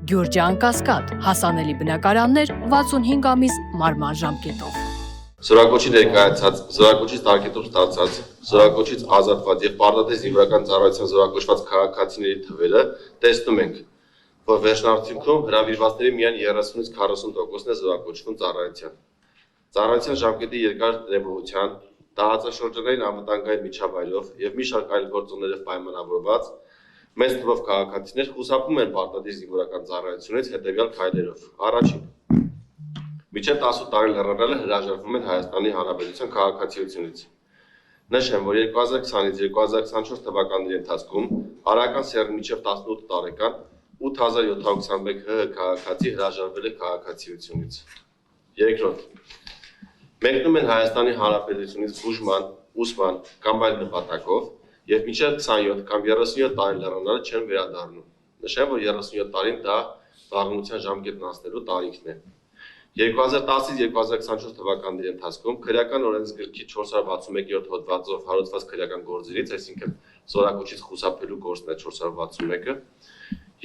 Գյուրջան Կասկադ, հասանելի բնակարաններ 65 ամիս մարման ժամկետով։ Զորակոչի ներկայացած, զորակոչից տարկետով ստացած, զորակոչից ազատված եւ պարտադիր զինվորական ծառայության զորակոչված քաղաքացիների թվերը տեսնում ենք, որ վերջնարդյունքում հրավիրվածների միայն 30-ից 40%-ն է զորակոչվում ծառայության։ Ծառայության ժամկետի երկար տևողության, տարածաշրջանային անվտանգային միջավայրով եւ մի շարք այլ գործոններով պայմանավորված մեծ թվով քաղաքացիներ խուսափում են պարտադիր զինվորական ծառայությունից հետեւյալ քայլերով. Առաջին, մինչև 18 տարի լեռնանալը հրաժարվում են Հայաստանի Հանրապետության քաղաքացիությունից։ Նշեմ, որ 2020-ից 2024 թվականների ընթացքում Արարական սեռի մինչև 18 տարեկան 8721 ՀՀ քաղաքացի հրաժարվել է քաղաքացիությունից։ Երկրորդ, մեկնում են Հայաստանի Հանրապետությունից բուժման, ուսման կամ այլ նպատակով եւ մինչև 27 կամ 37 տարի լեռնանալը չեն վերադառնում։ Նշեմ, որ 37 տարին դա դառնության ժամկետն անցնելու տարիքն է։ 2010-ից 2024 թվականների ընթացքում քրեական օրենսգրքի 461-րդ հոդվածով հարուցված քրեական գործերից, այսինքն զորակոչից խուսափելու գործն է 461-ը,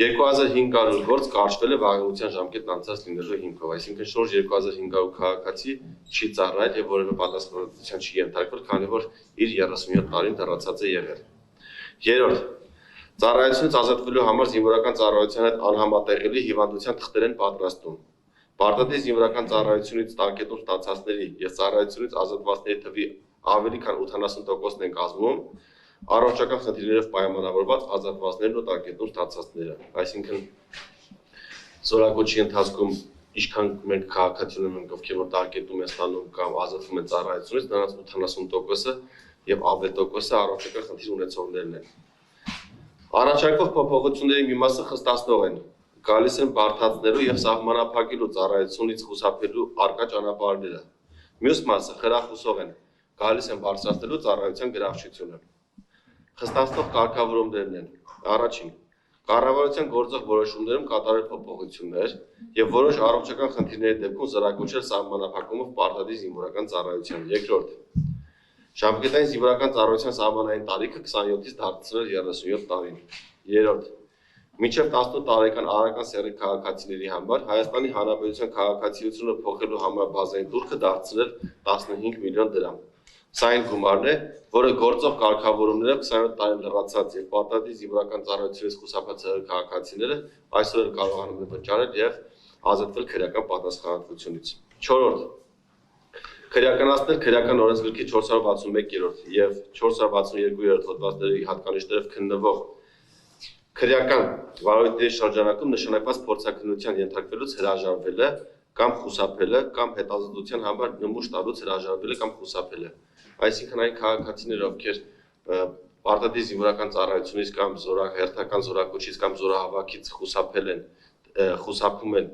2500 գործ կարճվել է վաղեմության ժամկետն անցած լինելու հիմքով, այսինքն շուրջ 2500 քաղաքացի չի ծառայել եւ որևէ պատասխանատվության չի ենթարկվել, քանի որ իր 37 տարին դեռացած է եղել։ Երրորդ, ծառայությունից ազատվելու համար զինվորական ծառայության հետ անհամատեղելի հիվանդության թղթեր են պատրաստում։ Պարտադիր զինվորական ծառայությունից տարկետում ստացածների եւ ծառայությունից ազատվածների թվի ավելի քան 80%-ն են կազմում առողջական խնդիրներով պայմանավորված ազատվածներն ու տարկետում ստացածները։ Այսինքն զորակոչի ընթացքում ինչքան մենք քաղաքացիներ ենք, ովքեր որ տարկետում են ստանում կամ ազատվում են ծառայությունից, նրանց 80%-ը եւ ավելի տոկոսը առողջական խնդիր ունեցողներն են։ Առաջարկվող փոփոխությունների մի մասը խստացնող են, գալիս են բարդացնելու եւ սահմանափակելու ծառայությունից խուսափելու արկա ճանապարհները։ Մյուս մասը խրախուսող են, գալիս են բարձրացնելու ծառայության գրավչությունը։ Խստացնող կարգավորումներն են. Առաջին, կառավարության գործող որոշումներում կատարել փոփոխություններ եւ որոշ առողջական խնդիրների դեպքում զորակոչել սահմանափակումով պարտադիր զինվորական ծառայության։ Երկրորդ, ժամկետային զինվորական ծառայության սահմանային տարիքը 27-ից դարձնել 37 տարին։ Երրորդ, մինչև 18 տարեկան Արարական սեռի քաղաքացիների համար Հայաստանի Հանրապետության քաղաքացիությունը փոխելու համար բազային տուրքը դարձնել 15 միլիոն դրամ։ Սա այն գումարն է, որը գործող կարգավորումներով 27 տարի լրացած եւ պարտադիր զինվորական ծառայությունից խուսափած քաղաքացիները այսօր կարողանում են վճարել եւ ազատվել քրեական պատասխանատվությունից։ Չորրորդ, քրեականացնել քրեական օրենսգրքի 461-րդ եւ 462-րդ հոդվածների հատկանիշներով քննվող քրեական վարույթների շրջանակում նշանակված փորձաքննության ենթարկվելուց հրաժարվելը կամ խուսափելը կամ հետազոտության համար նմուշ տալուց հրաժարվելը կամ խուսափելը։ Այսինքն այն քաղաքացիները, ովքեր պարտադիր զինվորական ծառայությունից կամ հերթական զորակոչից կամ զորահավաքից խուսափում են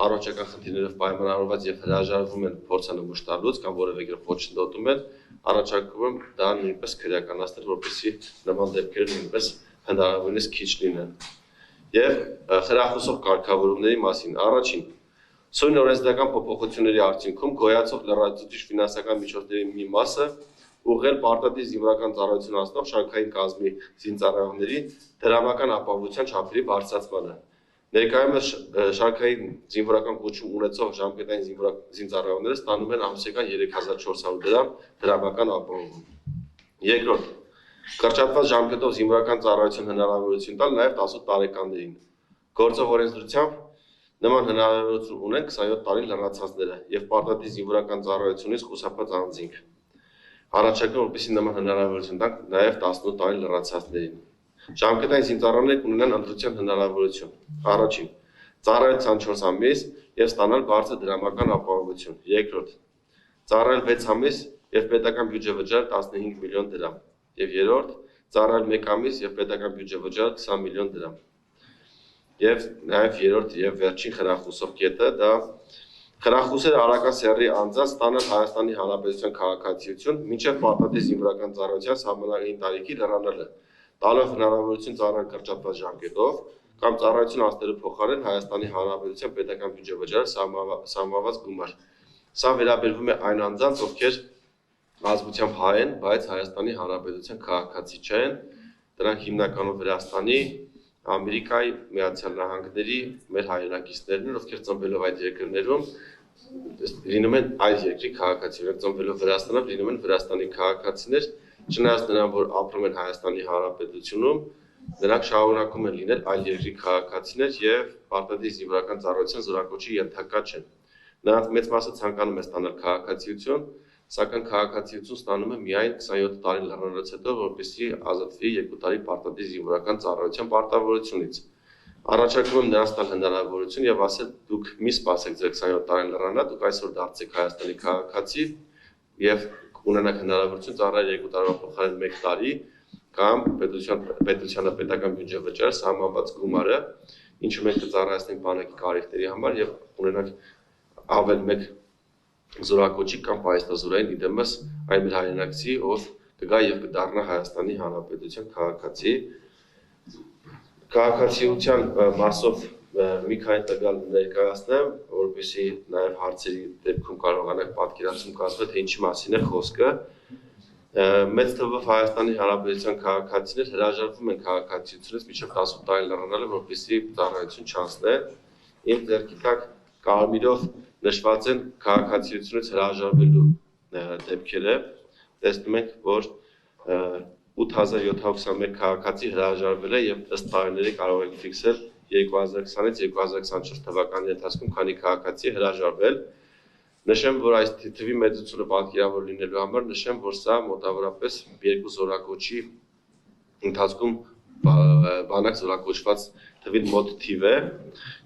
առողջական խնդիրներով պայմանավորված եւ հրաժարվում են փորձանմուշ տալուց կամ որևէ կերպ ոչնչացնում են, առաջարկում եմ դա նույնպես քրեականացնել, որպեսզի նման դեպքերը նույնպես հնարավորինս քիչ լինեն։ Եվ խրախուսող կարգավորումների մասին առաջին Սույն օրենսդրական փոփոխությունների արդյունքում գոյացող լրացուցիչ ֆինանսական միջոցների մի մասը ուղղել պարտադիր զինվորական ծառայություն անցնող շարքային կազմի զինծառայողների դրամական ապահովության չափերի բարձրացմանը։ Ներկայումս շարքային զինվորական կոչում ունեցող ժամկետային զինծառայողները ստանում են ամսական 3400 դրամ դրամական ապահովում։ Երկրորդ, կրճատված ժամկետով զինվորական ծառայություն հնարավորություն տալ նաև 18 տարեկաններին։ Գործող օրենսդրությամբ նման հնարավորություն ունեն 27 տարի լրացածները եւ պարտադիր զինվորական ծառայությունից խուսափած անձինք։ Առաջարկում որպեսզի նման հնարավորություն տանք նաեւ 18 տարի լրացածներին։ Ժամկետային զինծառայողները կունենան ընտրության հնարավորություն։ Առաջին, ծառայել 24 ամիս եւ ստանալ բարձր դրամական ապահովություն։ Երկրորդ, ծառայել 6 ամիս եւ պետական բյուջե վճարել 15 միլիոն դրամ։ Եվ երրորդ, ծառայել 1 ամիս եւ պետական բյուջե վճարել 20 միլիոն դրամ։ Եվ նաև երրորդ եւ վերջին խրախուսող կետը դա խրախուսել Արարական սեռի անձանց ստանալ Հայաստանի Հանրապետության քաղաքացիություն մինչև պարտադիր զինվորական ծառայության սահմանային տարիքի լրանալը, տալով հնարավորություն ծառայել կրճատված ժամկետով կամ ծառայություն անցնելու փոխարեն Հայաստանի Հանրապետության պետական բյուջե վճարել սահմանված գումար։ Սա վերաբերվում է այն անձանց, ովքեր ազգությամբ հայ են, բայց Հայաստանի Հանրապետության քաղաքացի չեն, դրանք հիմնականում Վրաստանի, Ամերիկայի Միացյալ Նահանգների մեր հայրենակիցներն են, ովքեր ծնվելով այդ երկրներում լինում են այդ երկրի քաղաքացիներ, ծնվելով Վրաստանում լինում են Վրաստանի քաղաքացիներ, չնայած նրան, որ ապրում են Հայաստանի Հանրապետությունում, նրանք շարունակում են լինել այլ երկրի քաղաքացիներ եւ պարտադիր զինվորական ծառայության զորակոչի ենթակա չեն։ Նրանց մեծ մասը ցանկանում է ստանալ քաղաքացիություն, սակայն քաղաքացիություն ստանում է միայն 27 տարի լրանալուց հետո, որպեսզի ազատվի 2 տարի պարտադիր զինվորական ծառայության պարտավորությունից։ Առաջարկում եմ նրանց տալ հնարավորություն եւ ասել դուք մի սպասեք ձեր 27 տարին լրանա, դուք այսօր դարձեք Հայաստանի քաղաքացի եւ ունենաք հնարավորություն ծառայել 2 տարվա փոխարեն 1 տարի կամ պետությանը պետական բյուջե վճարել սահմանված գումարը, ինչը մենք կծառայեցնենք բանակի կարիքների համար եւ ունենանք ավել մեկ զորակոչի կամ պայստազորային իդեմս այն մեր հայրենակցի, ով կգա եւ կդառնա Հայաստանի Հանրապետության քաղաքացի։ Քաղաքացիության մասով մի քանի տվյալ ներկայացնեմ, որպեսզի նաեւ հարցերի դեպքում կարողանանք պատկերացում կազմել, թե ինչի մասին է խոսքը։ Մեծ թվով Հայաստանի Հանրապետության քաղաքացիներ հրաժարվում են քաղաքացիությունից մինչև 18 տարի լրանալը, որպեսզի ծառայություն չանցնեն։ Իմ ձեռքի տակ կարմիրով նշված են քաղաքացիությունից հրաժարվելու դեպքերը։ Տեսնում ենք, որ 8721 քաղաքացի հրաժարվել է եւ ըստ տարիների կարող եք ֆիքսել 2020-ից 2024 թվականի ընթացքում քանի քաղաքացի հրաժարվել։ Նշեմ, որ այս թվի մեծությունը պատկերավոր լինելու համար նշեմ, որ սա մոտավորապես 2 զորակոչի ընթացքում բանակ զորակոչված թվին մոտ թիվ է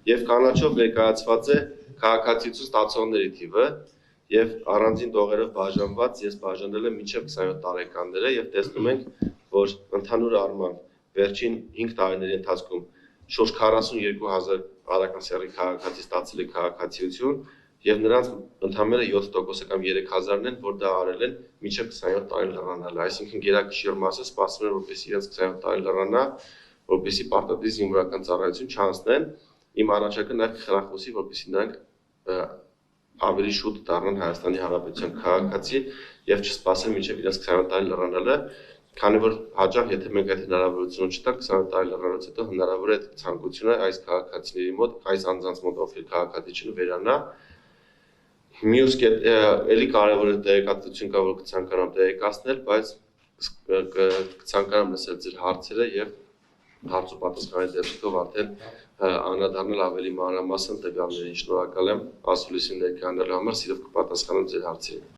եւ կանաչով ներկայացված է քաղաքացիություն ստացողների թիվը եւ առանձին տողերով բաժանված ես բաժանել եմ մինչեւ 27 տարեկանները եւ տեսնում ենք, որ ընդհանուր առմամբ վերջին 5 տարիների ընթացքում շուրջ 42000 արական սեռի քաղաքացի ստացել է քաղաքացիություն եւ նրանց ընդամենը 7% կամ 3000-ն են, որ դա արել են մինչեւ 27 տարի լրանալը, այսինքն գերակշիռ մասը սպասում են, որպեսզի իրենց 27 տարի լրանա, որպեսզի պարտադիր զինվորական ծառայություն չանցնեն։ Իմ առաջարկը նաեւ կխրախուսի, որպեսզի նրանք ավելի շուտ դառնան Հայաստանի Հանրապետության քաղաքացի եւ չսպասեն մինչեւ իրենց 27 տարի լրանալը, քանի որ հաջող եթե մենք այդ հնարավորությունը չտանք 27 տարի լրանալուց հետո հնարավոր է այդ ցանկությունը այս քաղաքացիների մոտ, այս անձանց մոտ ովքեր քաղաքացի չեն վերանա։ Մյուս էլի կարևոր է տեղեկատվություն կա, որ կցանկանամ տեղեկացնել, բայց կցանկանամ լսել ձեր հարցերը եւ հարց ու պատասխանի դեպքով արդեն անդրադառնալ ավելի մանրամասն տվյալներին։ Շնորհակալ եմ ասուլիսին ներկայանալու համար, սիրով կպատասխանեմ ձեր հարցերին։